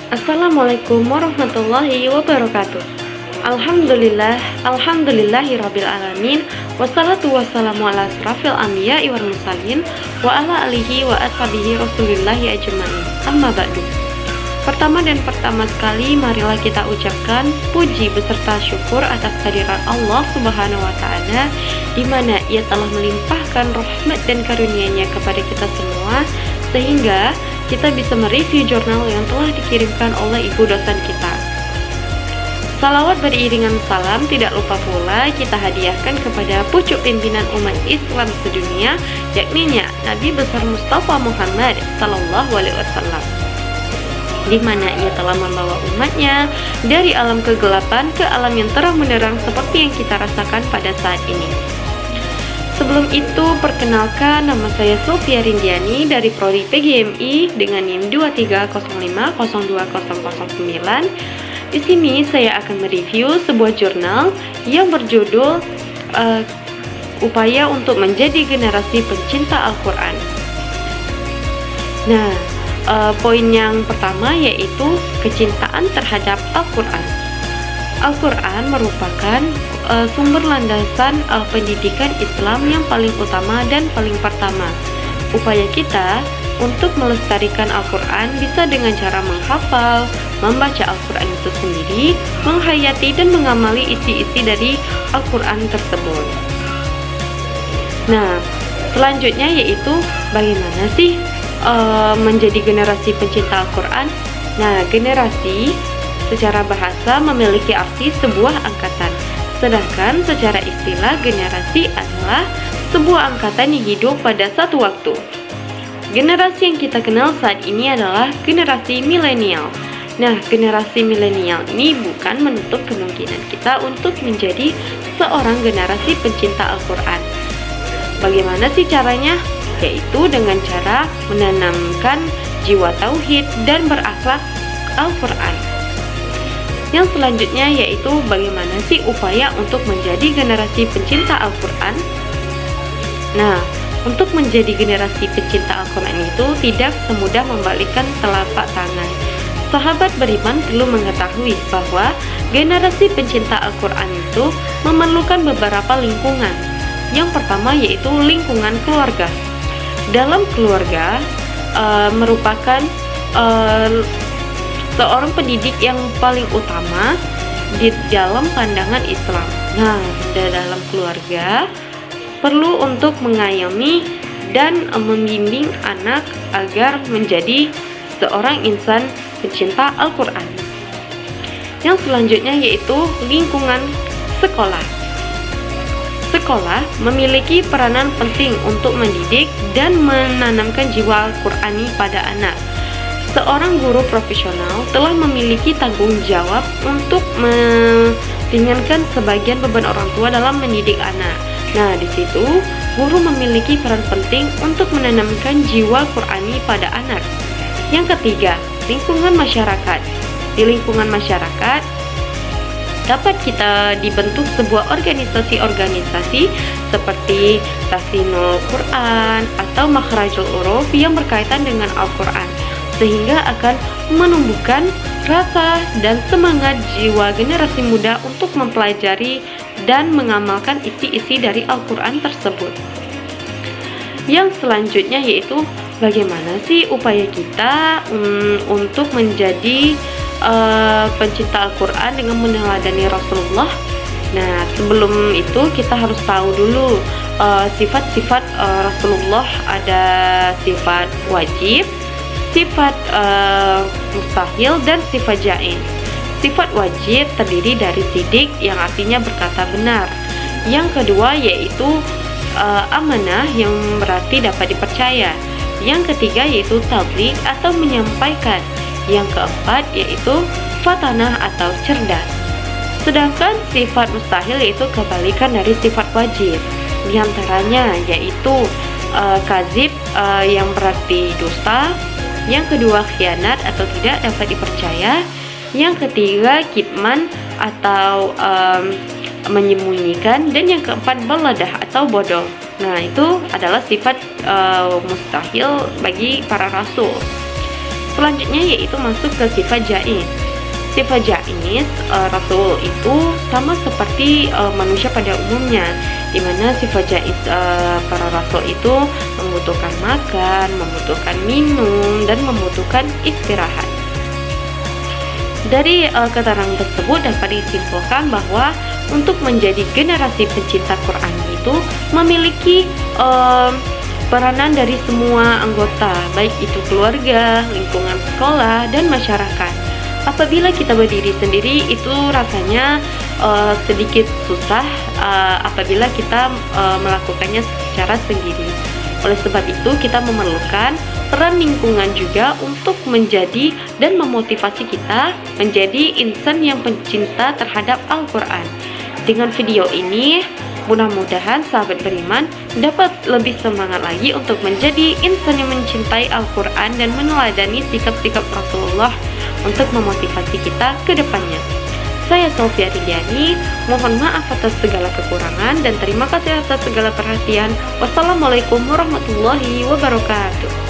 Assalamualaikum warahmatullahi wabarakatuh. Alhamdulillahirabbil alamin. Wassalatu wassalamu ala asrafil anbiya'i wal mursalin wa ala alihi wa ashabihi rasulillahi ajmain. Amma ba'du. Pertama sekali marilah kita ucapkan puji beserta syukur atas kehadiran Allah Subhanahu wa taala, di mana Ia telah melimpahkan rahmat dan karunia-Nya kepada kita semua sehingga kita bisa mereview jurnal yang telah dikirimkan oleh ibu dosen kita. Salawat beriringan salam tidak lupa pula kita hadiahkan kepada pucuk pimpinan umat Islam sedunia, yakni Nabi besar Mustafa Muhammad Sallallahu Alaihi Wasallam, di mana ia telah membawa umatnya dari alam kegelapan ke alam yang terang benderang seperti yang kita rasakan pada saat ini. Sebelum itu, perkenalkan, nama saya Sofia Rindiani dari Prodi PGMI dengan NIM 2305020009. Di sini saya akan mereview sebuah jurnal yang berjudul Upaya untuk Menjadi Generasi Pencinta Al-Quran. Nah, poin yang pertama yaitu kecintaan terhadap Al-Quran. Al-Quran merupakan sumber landasan pendidikan Islam yang paling utama dan paling pertama. Upaya kita untuk melestarikan Al-Quran bisa dengan cara menghafal, membaca Al-Quran itu sendiri, menghayati dan mengamali isi-isi dari Al-Quran tersebut. Nah, selanjutnya yaitu bagaimana sih menjadi generasi pencinta Al-Quran. Nah, generasi secara bahasa memiliki arti sebuah angkatan, sedangkan secara istilah generasi adalah sebuah angkatan yang hidup pada satu waktu. Generasi yang kita kenal saat ini adalah generasi milenial. Nah, generasi milenial ini bukan menutup kemungkinan kita untuk menjadi seorang generasi pencinta Al-Quran. Bagaimana sih caranya? Yaitu dengan cara menanamkan jiwa tauhid dan berakhlak Al-Quran. Yang selanjutnya yaitu bagaimana sih upaya untuk menjadi generasi pencinta Al-Quran. Nah, untuk menjadi generasi pencinta Al-Quran itu tidak semudah membalikkan telapak tangan. Sahabat beriman perlu mengetahui bahwa generasi pencinta Al-Quran itu memerlukan beberapa lingkungan. Yang pertama yaitu lingkungan keluarga. Dalam keluarga merupakan seorang pendidik yang paling utama di dalam pandangan Islam. Nah, di dalam keluarga perlu untuk mengayomi dan membimbing anak agar menjadi seorang insan pencinta Al-Quran. Yang selanjutnya yaitu lingkungan sekolah. Sekolah memiliki peranan penting untuk mendidik dan menanamkan jiwa Al-Qurani pada anak. Seorang guru profesional telah memiliki tanggung jawab untuk meringankan sebagian beban orang tua dalam mendidik anak. Nah, di situ guru memiliki peran penting untuk menanamkan jiwa Qurani pada anak. Yang ketiga, lingkungan masyarakat. Di lingkungan masyarakat dapat kita dibentuk sebuah organisasi-organisasi seperti Tahsinul Quran atau Makhrajul Huruf yang berkaitan dengan Al-Quran, sehingga akan menumbuhkan rasa dan semangat jiwa generasi muda untuk mempelajari dan mengamalkan isi-isi dari Al-Quran tersebut. Yang selanjutnya yaitu bagaimana sih upaya kita untuk menjadi pencinta Al-Quran dengan meneladani Rasulullah. Nah, sebelum itu kita harus tahu dulu sifat-sifat Rasulullah. Ada sifat wajib, sifat mustahil, dan sifat jaiz. Sifat wajib terdiri dari sidik yang artinya berkata benar. Yang kedua yaitu amanah yang berarti dapat dipercaya. Yang ketiga yaitu tabligh atau menyampaikan. Yang keempat yaitu fatanah atau cerdas. Sedangkan sifat mustahil yaitu kebalikan dari sifat wajib. Di antaranya yaitu kadzib yang berarti dusta. Yang kedua khianat atau tidak dapat dipercaya. Yang ketiga kitman atau menyembunyikan. Dan yang keempat baladah atau bodoh. Nah, itu adalah sifat mustahil bagi para rasul. Selanjutnya yaitu masuk ke sifat jaiz. Sifat jaiz, Rasul itu sama seperti manusia pada umumnya, di mana sifat jaiz para rasul itu membutuhkan makan, membutuhkan minum, dan membutuhkan istirahat. Dari keterangan tersebut dapat disimpulkan bahwa untuk menjadi generasi pencinta Quran itu memiliki peranan dari semua anggota, baik itu keluarga, lingkungan sekolah, dan masyarakat. Apabila kita berdiri sendiri itu rasanya sedikit susah apabila kita melakukannya secara sendiri. Oleh sebab itu kita memerlukan peran lingkungan juga untuk menjadi dan memotivasi kita menjadi insan yang pencinta terhadap Al-Quran. Dengan video ini mudah-mudahan sahabat beriman dapat lebih semangat lagi untuk menjadi insan yang mencintai Al-Quran dan meneladani sikap-sikap Rasulullah untuk memotivasi kita ke depannya. Saya Sofia Ridiani, mohon maaf atas segala kekurangan dan terima kasih atas segala perhatian. Wassalamualaikum warahmatullahi wabarakatuh.